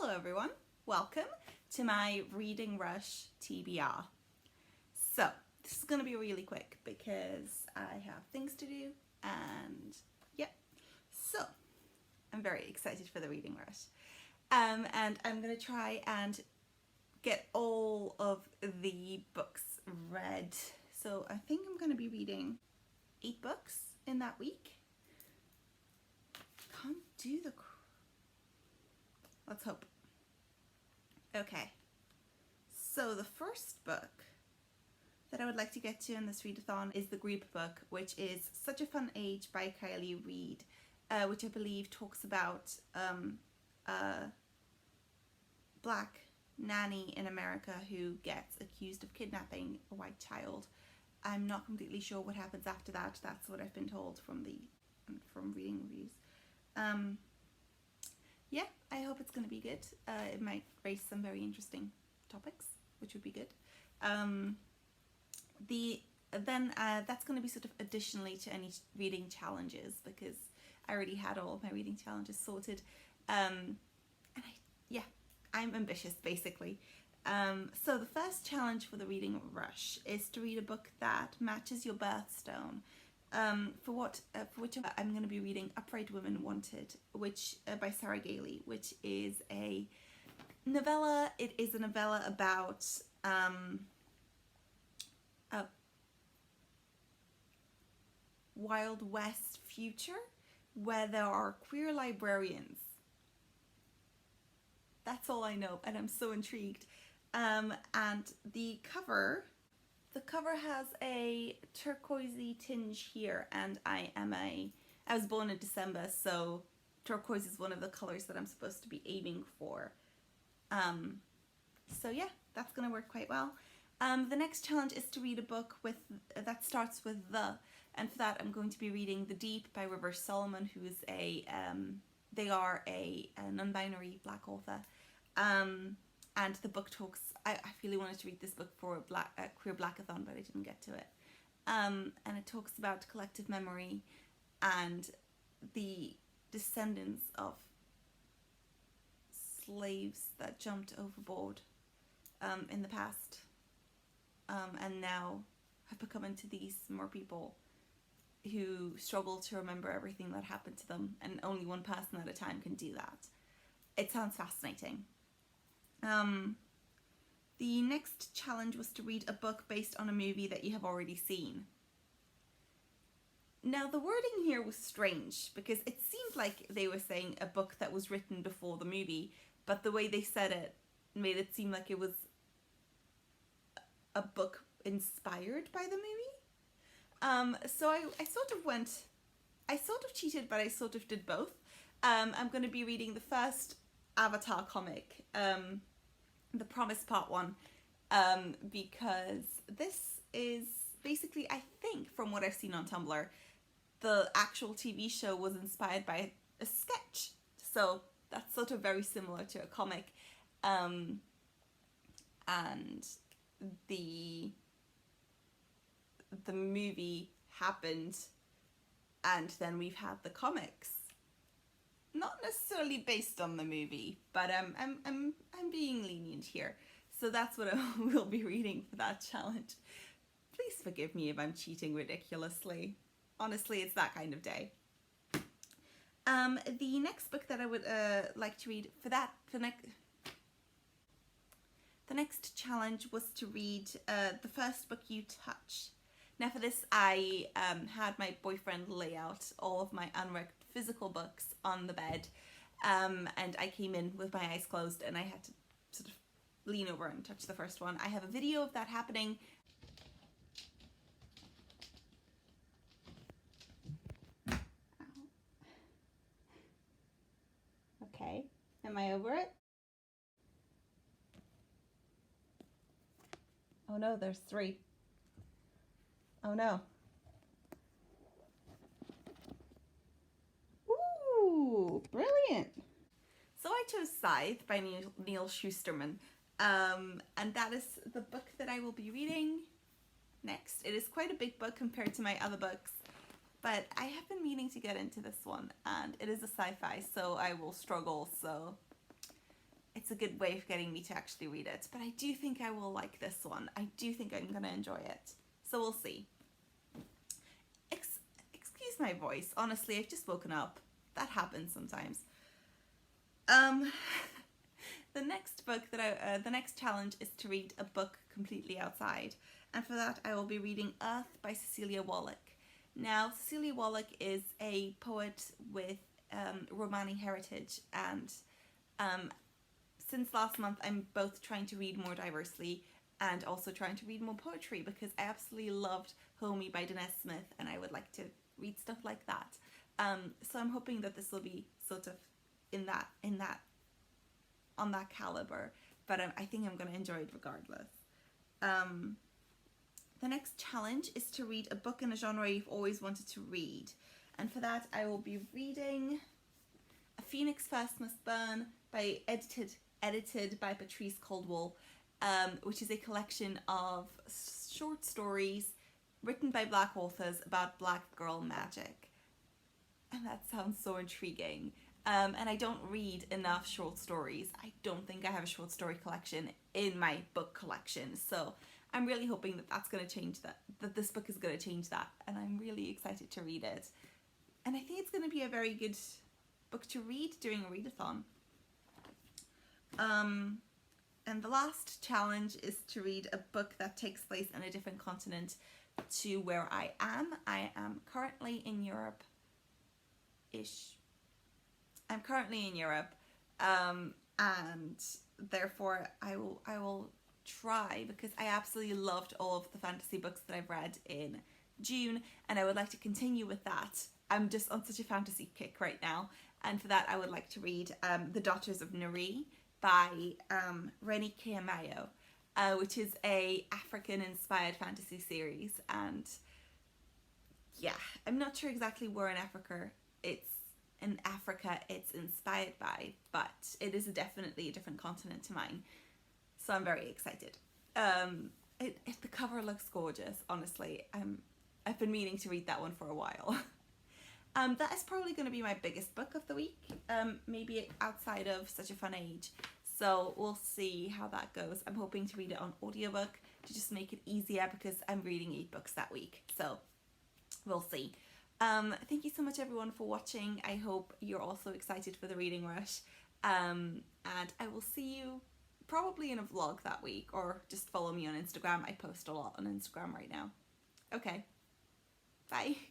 Hello everyone, welcome to my Reading Rush TBR. So, this is going to be really quick because I have things to do and yeah, so I'm very excited for the Reading Rush. And I'm going to try and get all of the books read. So I think I'm going to be reading 8 books in that week. Can't do the... Let's hope. Okay, so the first book that I would like to get to in this readathon is the group book, which is Such a Fun Age by Kylie Reid, which I believe talks about a black nanny in America who gets accused of kidnapping a white child. I'm not completely sure what happens after that. That's what I've been told from reading reviews. Yeah, I hope it's going to be good. It might raise some very interesting topics, which would be good. That's going to be sort of additionally to any reading challenges, because I already had all of my reading challenges sorted. And I'm ambitious basically. So the first challenge for the Reading Rush is to read a book that matches your birthstone. For which I'm going to be reading Upright Women Wanted, which by Sarah Gailey, which is a novella. It is a novella about a Wild West future where there are queer librarians. That's all I know, and I'm so intrigued. And the cover has a turquoisey tinge here, and I was born in December, so turquoise is one of the colors that I'm supposed to be aiming for. So yeah, that's gonna work quite well. The next challenge is to read a book that starts with "the," and for that I'm going to be reading The Deep by River Solomon, who is a non-binary black author. And the book talks, I really wanted to read this book for a queer blackathon, but I didn't get to it. And it talks about collective memory and the descendants of slaves that jumped overboard in the past, and now have become into these more people who struggle to remember everything that happened to them, and only one person at a time can do that. It sounds fascinating. The next challenge was to read a book based on a movie that you have already seen. Now the wording here was strange because it seemed like they were saying a book that was written before the movie, but the way they said it made it seem like it was a book inspired by the movie. So I sort of cheated, but I sort of did both. I'm going to be reading the first Avatar comic, The Promise Part 1, because this is basically, I think from what I've seen on Tumblr, the actual TV show was inspired by a sketch, so that's sort of very similar to a comic. And the movie happened, and then we've had the comics. Not necessarily based on the movie, but I'm being lenient here. So that's what I will be reading for that challenge. Please forgive me if I'm cheating ridiculously. Honestly, it's that kind of day. The next book that I would like to read the next challenge was to read the first book You Touch. Now for this, I had my boyfriend lay out all of my unread physical books on the bed, and I came in with my eyes closed and I had to sort of lean over and touch the first one. I have a video of that happening. Okay, am I over it? Oh no, there's 3. Oh no. Ooh, brilliant. So I chose Scythe by Neil Shusterman, and that is the book that I will be reading next. It is quite a big book compared to my other books, but I have been meaning to get into this one, and it is a sci-fi, so I will struggle, so it's a good way of getting me to actually read it. But I do think I will like this one. I do think I'm going to enjoy it. So we'll see. Excuse my voice. Honestly, I've just woken up. That happens sometimes. The next book the next challenge is to read a book completely outside. And for that, I will be reading Earth by Cecilia Wallach. Now, Cecilia Wallach is a poet with Romani heritage, and since last month I'm both trying to read more diversely and also trying to read more poetry, because I absolutely loved Homie by Denise Smith and I would like to read stuff like that. So I'm hoping that this will be sort of on that caliber, but I think I'm going to enjoy it regardless. The next challenge is to read a book in a genre you've always wanted to read, and for that I will be reading A Phoenix First Must Burn by edited by Patrice Caldwell, which is a collection of short stories written by Black authors about Black girl magic. And that sounds so intriguing. And I don't read enough short stories. I don't think I have a short story collection in my book collection. So I'm really hoping that that's going to change that this book is going to change that. And I'm really excited to read it. And I think it's going to be a very good book to read during a readathon. And the last challenge is to read a book that takes place in a different continent to where I am. I am currently in Europe-ish. I'm currently in Europe, and therefore I will try, because I absolutely loved all of the fantasy books that I've read in June, and I would like to continue with that. I'm just on such a fantasy kick right now, and for that I would like to read The Daughters of Neri by Reni Eddo-Lodge, which is a African-inspired fantasy series, and yeah, I'm not sure exactly where in Africa it's inspired by, but it is definitely a different continent to mine, so I'm very excited. The cover looks gorgeous, honestly. I've been meaning to read that one for a while. That is probably going to be my biggest book of the week, maybe outside of Such a Fun Age, so we'll see how that goes. I'm hoping to read it on audiobook to just make it easier, because I'm reading 8 books that week, so we'll see. Thank you so much everyone for watching. I hope you're also excited for the reading rush, and I will see you probably in a vlog that week, or just follow me on Instagram. I post a lot on Instagram right now. Okay, bye.